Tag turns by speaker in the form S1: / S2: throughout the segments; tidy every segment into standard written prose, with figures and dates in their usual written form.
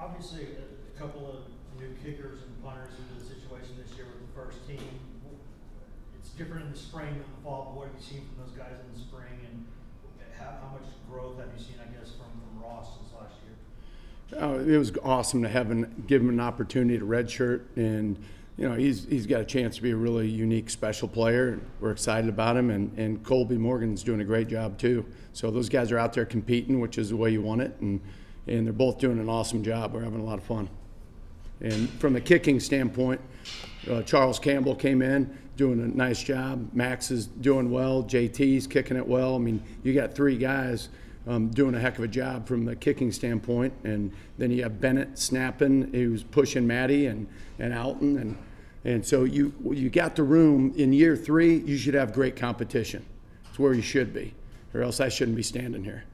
S1: Obviously, a couple of new kickers and punters into the situation this year with the first team. It's different in the spring than the fall, but what have you seen from those guys in the spring, and how much growth have you seen, I guess, from Ross since last year?
S2: It was awesome to give him an opportunity to redshirt, and he's got a chance to be a really unique, special player. We're excited about him, and Colby Morgan's doing a great job too. So those guys are out there competing, which is the way you want it, and they're both doing an awesome job. We're having a lot of fun. And from the kicking standpoint, Charles Campbell came in doing a nice job. Max is doing well. JT's kicking it well. I mean, you got three guys doing a heck of a job from the kicking standpoint, and then you have Bennett snapping, who's pushing Matty and Alton, and so you got the room. In year 3, you should have great competition. It's where you should be, or else I shouldn't be standing here.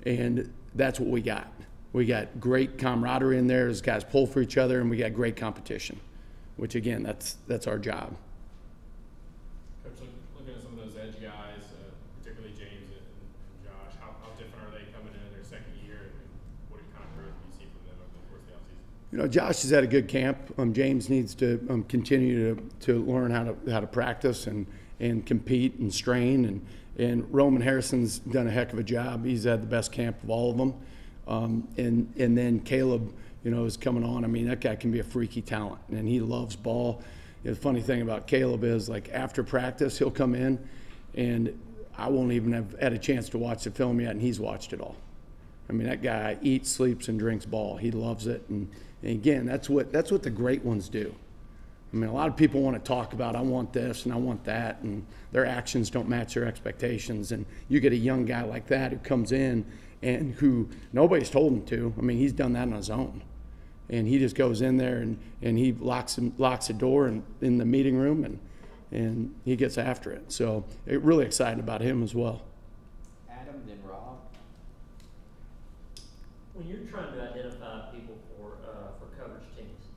S2: And that's what we got. We got great camaraderie in there as guys pull for each other, and we got great competition, which again, that's our job.
S3: Coach, looking at some of those edge guys, particularly James and Josh, how different are they coming in their second year, and what kind of growth do you see from them over the course of the offseason?
S2: Josh has had a good camp. James needs to continue to learn how to practice and compete and strain, and Roman Harrison's done a heck of a job. He's had the best camp of all of them. And then Caleb, is coming on. I mean, that guy can be a freaky talent, and he loves ball. The funny thing about Caleb is, like, after practice, he'll come in, and I won't even have had a chance to watch the film yet, and he's watched it all. I mean, that guy eats, sleeps, and drinks ball. He loves it, and again, that's what the great ones do. I mean, a lot of people want to talk about, I want this and I want that, and their actions don't match their expectations. And you get a young guy like that who comes in and who nobody's told him to. I mean, he's done that on his own. And he just goes in there and he locks the door in the meeting room, and he gets after it. So really excited about him as well.
S4: Adam, then Rob.
S5: When you're trying to identify people for coverage teams,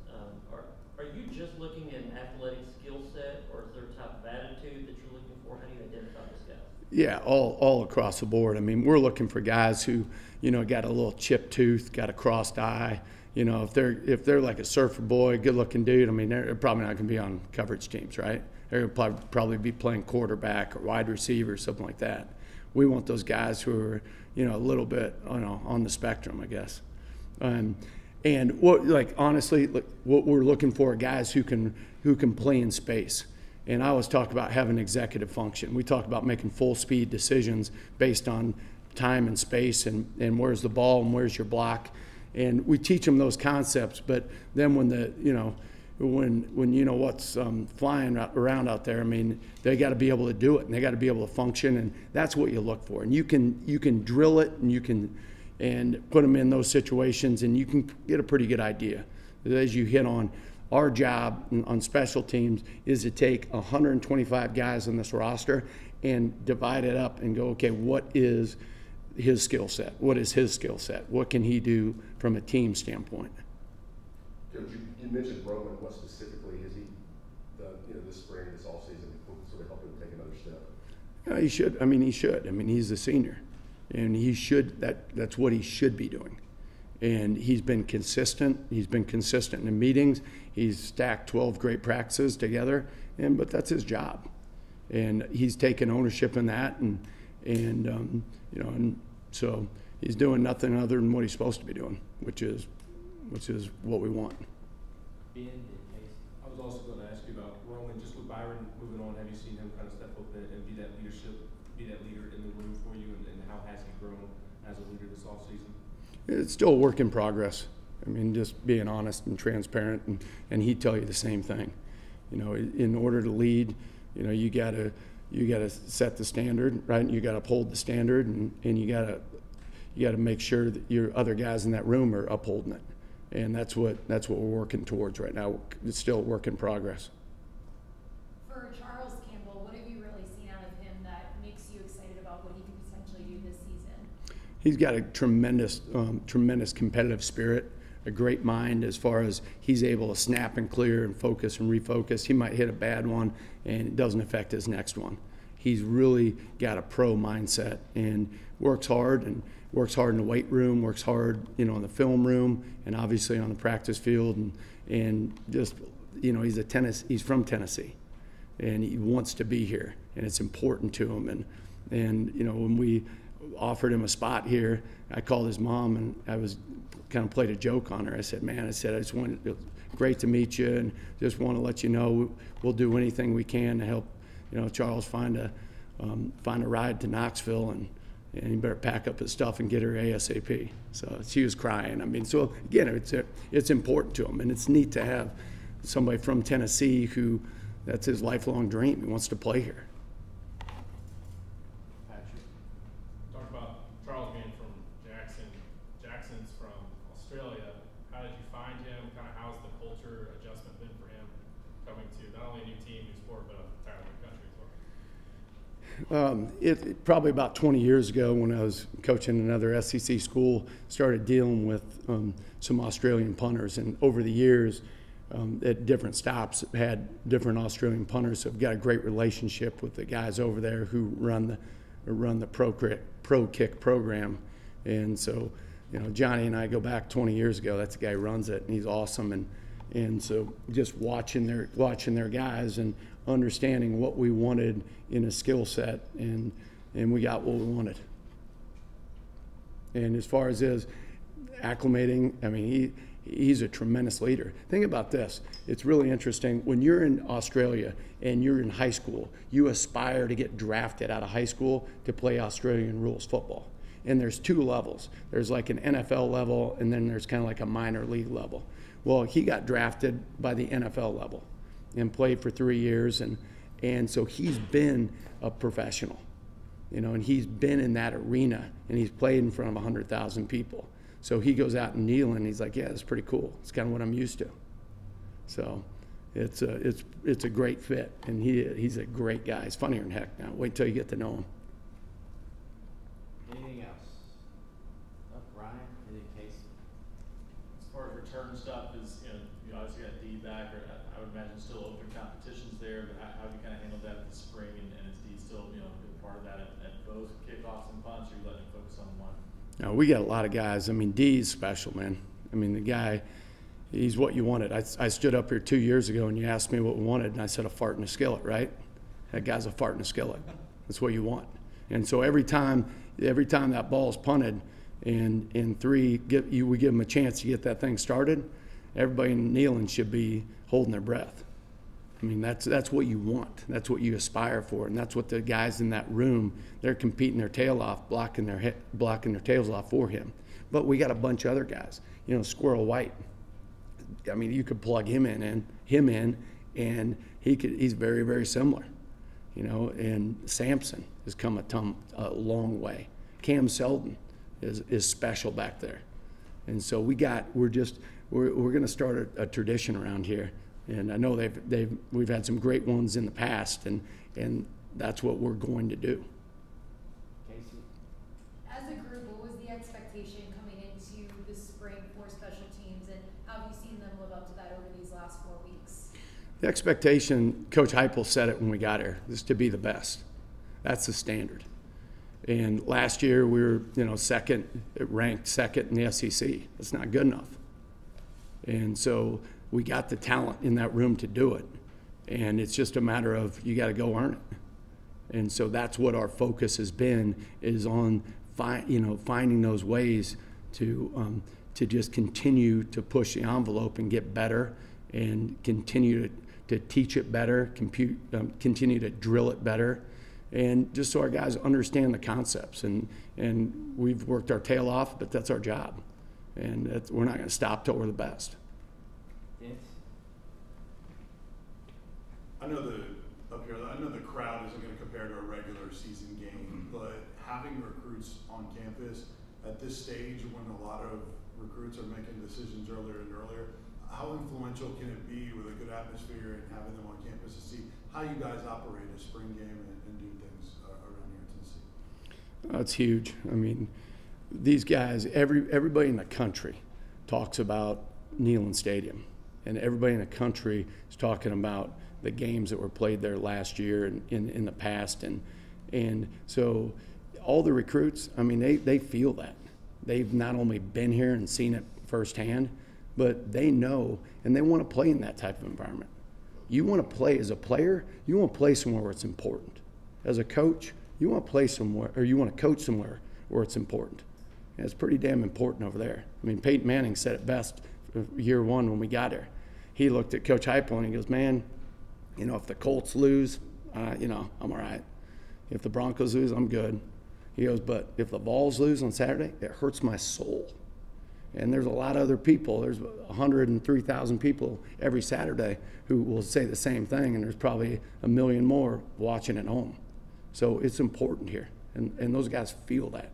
S5: are you just looking at an athletic skill set, or is there a type of attitude that you're looking for? How do you identify those guys?
S2: Yeah, all across the board. I mean, we're looking for guys who, got a little chipped tooth, got a crossed eye. If they're like a surfer boy, good-looking dude, I mean, they're probably not going to be on coverage teams, right? They're going to probably be playing quarterback or wide receiver, something like that. We want those guys who are, a little bit, on the spectrum, I guess. And honestly, what we're looking for are guys who can play in space. And I always talk about having executive function. We talk about making full speed decisions based on time and space, and where's the ball and where's your block. And we teach them those concepts, but then when what's flying around out there, I mean, they got to be able to do it, and they got to be able to function, and that's what you look for. And you can drill it, and you can put them in those situations, and you can get a pretty good idea. As you hit on, our job on special teams is to take 125 guys on this roster and divide it up and go, okay, what is his skill set? What is his skill set? What can he do from a team standpoint?
S6: Coach, you mentioned Roman. What specifically has he done, this spring, this offseason, sort of help him take another step?
S2: He should. I mean, he should. I mean, he's a senior, and he should. That's what he should be doing. And he's been consistent. He's been consistent in meetings. He's stacked 12 great practices together, but that's his job. And he's taken ownership in that, and so he's doing nothing other than what he's supposed to be doing, which is what we want.
S4: Ben,
S3: I was also going to ask you about Roman, just with Byron moving on. Have you seen him kind of step up and be that leader in the room for you, and how has he grown as a leader this offseason?
S2: It's still a work in progress. I mean, just being honest and transparent, and he'd tell you the same thing. In order to lead, you gotta set the standard, right? You gotta uphold the standard, and you gotta make sure that your other guys in that room are upholding it. And that's what we're working towards right now. It's still a work in progress.
S7: For Charles Campbell, what have you really seen out of him that makes you excited about what he could potentially do this season?
S2: He's got a tremendous competitive spirit, a great mind as far as he's able to snap and clear and focus and refocus. He might hit a bad one and it doesn't affect his next one. He's really got a pro mindset and works hard, and works hard in the weight room, works hard, you know, in the film room, and obviously on the practice field, and just, you know, he's from Tennessee, and he wants to be here, and it's important to him. And you know, when we offered him a spot here, I called his mom, and I was kind of played a joke on her. I said, "Man," I said, "I just wanted, great to meet you, and just want to let you know we'll do anything we can to help, you know, Charles find a ride to Knoxville, and he better pack up his stuff and get her ASAP." So she was crying. I mean, so again, it's important to him, and it's neat to have somebody from Tennessee who that's his lifelong dream. He wants to play here.
S4: Patrick?
S3: Talk about Charles being from Jackson. Jackson's from Australia. How did you find him? Kind of how's the culture adjustment been for him coming to not only a new team, new sport, but an entirely new country as well?
S2: It probably about 20 years ago, when I was coaching another SEC school, started dealing with some Australian punters, and over the years at different stops had different Australian punters. So I've got a great relationship with the guys over there who run the pro kick program. And so, you know, Johnny and I go back 20 years ago. That's the guy who runs it, and he's awesome. And so just watching their guys and understanding what we wanted in a skill set, and we got what we wanted. And as far as his acclimating, I mean, he's a tremendous leader. Think about this. It's really interesting. When you're in Australia and you're in high school, you aspire to get drafted out of high school to play Australian rules football. And there's two levels. There's like an NFL level, and then there's kind of like a minor league level. Well, he got drafted by the NFL level and played for 3 years, and so he's been a professional, you know, and he's been in that arena, and he's played in front of 100,000 people. So he goes out and kneeling, and he's like, "Yeah, it's pretty cool. It's kind of what I'm used to." So it's a great fit, and he's a great guy. He's funnier than heck now. Wait till you get to know him.
S4: Anything else? Ryan, anything, Casey?
S8: As far as return stuff is, you obviously got D back, or I would imagine still open competitions there, but how have you kind of handled that this spring, and is D still, a good part of that at both kickoffs and punts, or you letting him focus on one?
S2: No, we got a lot of guys. I mean, D's special, man. I mean, the guy, he's what you wanted. I stood up here 2 years ago, and you asked me what we wanted, and I said a fart in a skillet, right? That guy's a fart in a skillet. That's what you want. And so every time that ball's punted, and in three, we give them a chance to get that thing started, everybody kneeling should be holding their breath. I mean, that's what you want. That's what you aspire for, and that's what the guys in that room, they're competing their tail off, blocking their tails off for him. But we got a bunch of other guys. Squirrel White. I mean, you could plug him in, and he's very, very similar. And Sampson has come a long way. Cam Selden is special back there, and so we're going to start a tradition around here. And I know we've had some great ones in the past, and that's what we're going to do.
S4: Casey?
S7: As a group, what was the expectation coming into the spring for special teams, and how have you seen them live up to that over these last 4 weeks?
S2: The expectation, Coach Heupel said it when we got here, is to be the best. That's the standard. And last year we were, ranked second in the SEC. That's not good enough. And so we got the talent in that room to do it. And it's just a matter of you got to go earn it. And so that's what our focus has been, is on finding those ways to just continue to push the envelope and get better, and continue to teach it better, continue to drill it better, and just so our guys understand the concepts. And we've worked our tail off, but that's our job. And we're not going to stop till we're the best.
S4: Vince?
S9: I know the crowd isn't going to compare to a regular season game, but having recruits on campus at this stage, when a lot of recruits are making decisions earlier and earlier, how influential can it be with a good atmosphere and having them on campus to see how you guys operate a spring game and do things around here in Tennessee?
S2: That's huge. I mean, these guys, everybody in the country talks about Neyland Stadium, and everybody in the country is talking about the games that were played there last year and in the past, and so all the recruits, I mean, they feel that. they've not only been here and seen it firsthand, but they know and they want to play in that type of environment. You want to play as a player, you want to play somewhere where it's important. As a coach, you want to play somewhere, or you want to coach somewhere where it's important. And it's pretty damn important over there. I mean, Peyton Manning said it best year one when we got here. He looked at Coach Heupel and he goes, man, you know, if the Colts lose, you know, I'm all right. If the Broncos lose, I'm good. He goes, but if the Vols lose on Saturday, it hurts my soul. And there's a lot of other people. There's 103,000 people every Saturday who will say the same thing, and there's probably 1 million more watching at home. So it's important here, and those guys feel that.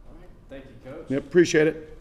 S4: All right, thank you, Coach.
S2: Yep, appreciate it.